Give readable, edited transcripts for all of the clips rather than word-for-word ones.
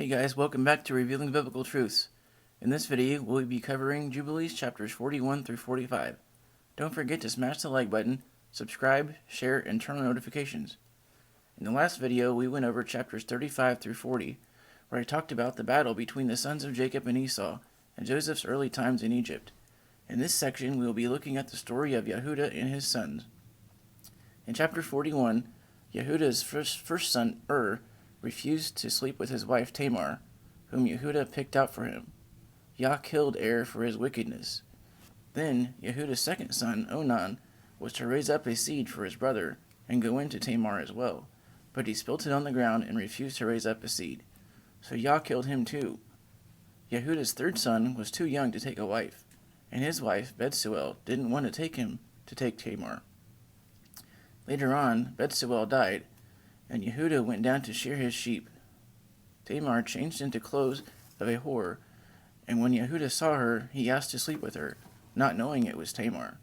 Hey guys, welcome back to Revealing the Biblical Truths. In this video, we'll be covering Jubilees Chapters 41 through 45. Don't forget to smash the like button, subscribe, share, and turn on notifications. In the last video, we went over chapters 35 through 40, where I talked about the battle between the sons of Jacob and Esau, and Joseph's early times in Egypt. In this section, we will be looking at the story of Yahudah and his sons. In chapter 41, Yahudah's first son, refused to sleep with his wife Tamar, whom Yahudah picked out for him. Yah killed for his wickedness. Then Yahudah's second son, Onan, was to raise up a seed for his brother and go into Tamar as well, but he spilt it on the ground and refused to raise up a seed. So Yah killed him too. Yahudah's third son was too young to take a wife, and his wife, Betsuel, didn't want to take Tamar. Later on, Betsuel died, and Yahudah went down to shear his sheep. Tamar changed into clothes of a whore, and when Yahudah saw her, he asked to sleep with her, not knowing it was Tamar.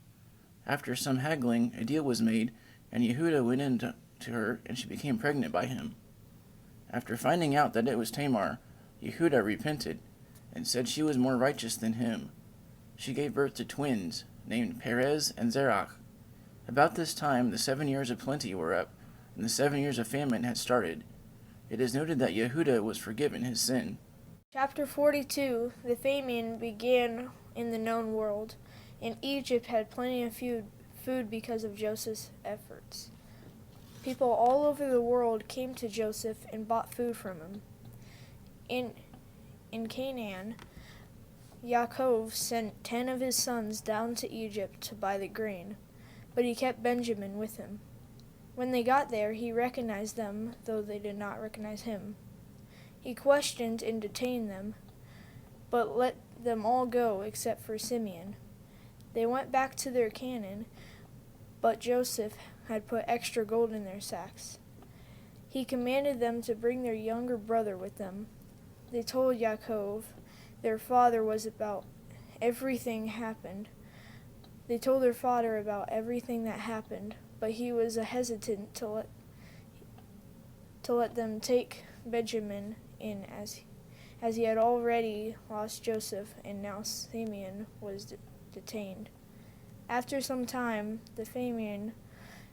After some haggling, a deal was made, and Yahudah went in to her, and she became pregnant by him. After finding out that it was Tamar, Yahudah repented, and said she was more righteous than him. She gave birth to twins, named Perez and Zerach. About this time, the 7 years of plenty were up, and the 7 years of famine had started. It is noted that Yahudah was forgiven his sin. Chapter 42. The famine began in the known world, and Egypt had plenty of food because of Joseph's efforts. People all over the world came to Joseph and bought food from him. In Canaan, Yaakov sent 10 of his sons down to Egypt to buy the grain, but he kept Benjamin with him. When they got there, he recognized them, though they did not recognize him. He questioned and detained them, but let them all go except for Simeon. They went back to their Canaan, but Joseph had put extra gold in their sacks. He commanded them to bring their younger brother with them. They told Yaakov, their father, about everything that happened, but he was hesitant to let them take Benjamin in, as he had already lost Joseph, and now Simeon was detained. After some time, the famine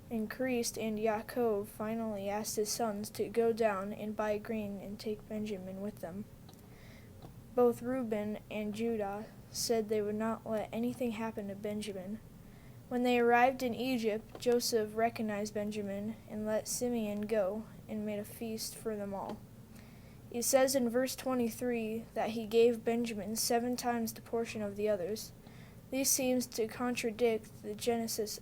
increased, and Yaakov finally asked his sons to go down and buy grain and take Benjamin with them. Both Reuben and Judah said they would not let anything happen to Benjamin. When they arrived in Egypt, Joseph recognized Benjamin and let Simeon go and made a feast for them all. It says in verse 23 that he gave Benjamin 7 times the portion of the others. This seems to contradict the Genesis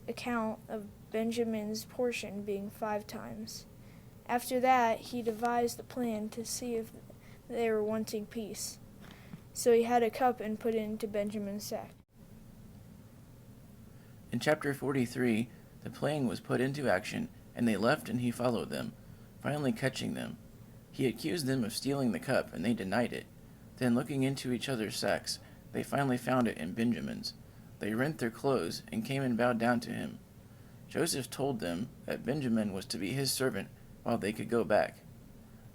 account of Benjamin's portion being 5 times. After that, he devised a plan to see if they were wanting peace. So he had a cup and put it into Benjamin's sack. In chapter 43, the plan was put into action, and they left and he followed them, finally catching them. He accused them of stealing the cup, and they denied it. Then, looking into each other's sacks, they finally found it in Benjamin's. They rent their clothes and came and bowed down to him. Joseph told them that Benjamin was to be his servant while they could go back.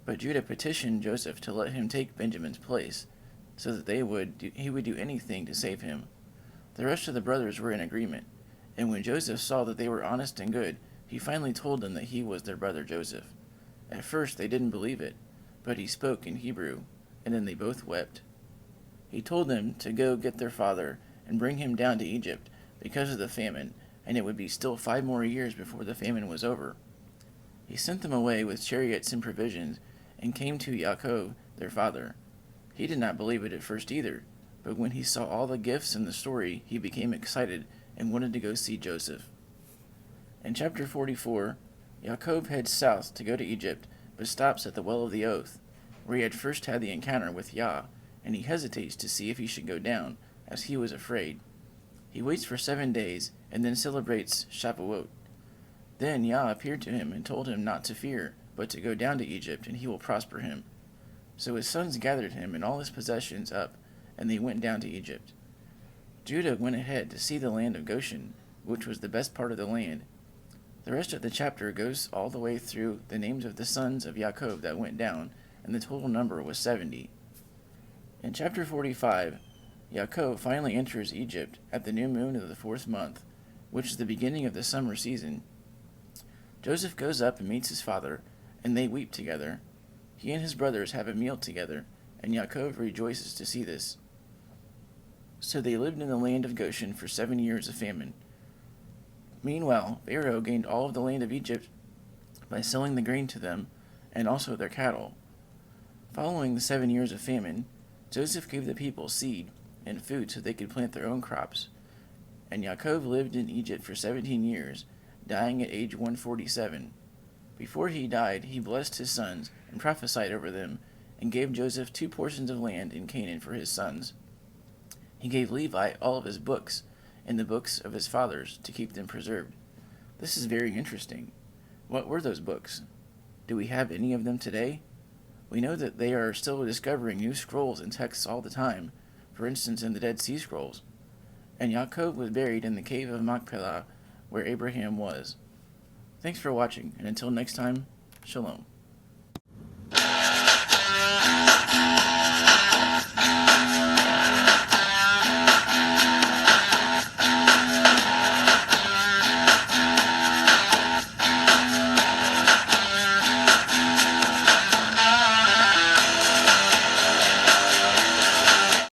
But Judah petitioned Joseph to let him take Benjamin's place, so that he would do anything to save him. The rest of the brothers were in agreement, and when Joseph saw that they were honest and good, he finally told them that he was their brother Joseph. At first they didn't believe it, but he spoke in Hebrew, and then they both wept. He told them to go get their father and bring him down to Egypt because of the famine, and it would be still 5 more years before the famine was over. He sent them away with chariots and provisions, and came to Yaakov, their father. He did not believe it at first either, but when he saw all the gifts and the story, he became excited and wanted to go see Joseph. In chapter 44, Yaakov heads south to go to Egypt, but stops at the well of the oath, where he had first had the encounter with Yah, and he hesitates to see if he should go down, as he was afraid. He waits for 7 days, and then celebrates Shavuot. Then Yah appeared to him and told him not to fear, but to go down to Egypt, and he will prosper him. So his sons gathered him and all his possessions up, and they went down to Egypt. Judah went ahead to see the land of Goshen, which was the best part of the land. The rest of the chapter goes all the way through the names of the sons of Yaakov that went down, and the total number was 70. In chapter 45, Yaakov finally enters Egypt at the new moon of the 4th month, which is the beginning of the summer season. Joseph goes up and meets his father, and they weep together. He and his brothers have a meal together, and Yaakov rejoices to see this. So they lived in the land of Goshen for 7 years of famine. Meanwhile, Pharaoh gained all of the land of Egypt by selling the grain to them, and also their cattle. Following the 7 years of famine, Joseph gave the people seed and food so they could plant their own crops. And Yaakov lived in Egypt for 17 years, dying at age 147. Before he died, he blessed his sons and prophesied over them, and gave Joseph 2 portions of land in Canaan for his sons. He gave Levi all of his books, and the books of his fathers, to keep them preserved. This is very interesting. What were those books? Do we have any of them today? We know that they are still discovering new scrolls and texts all the time, for instance in the Dead Sea Scrolls. And Yaakov was buried in the cave of Machpelah, where Abraham was. Thanks for watching, and until next time, Shalom.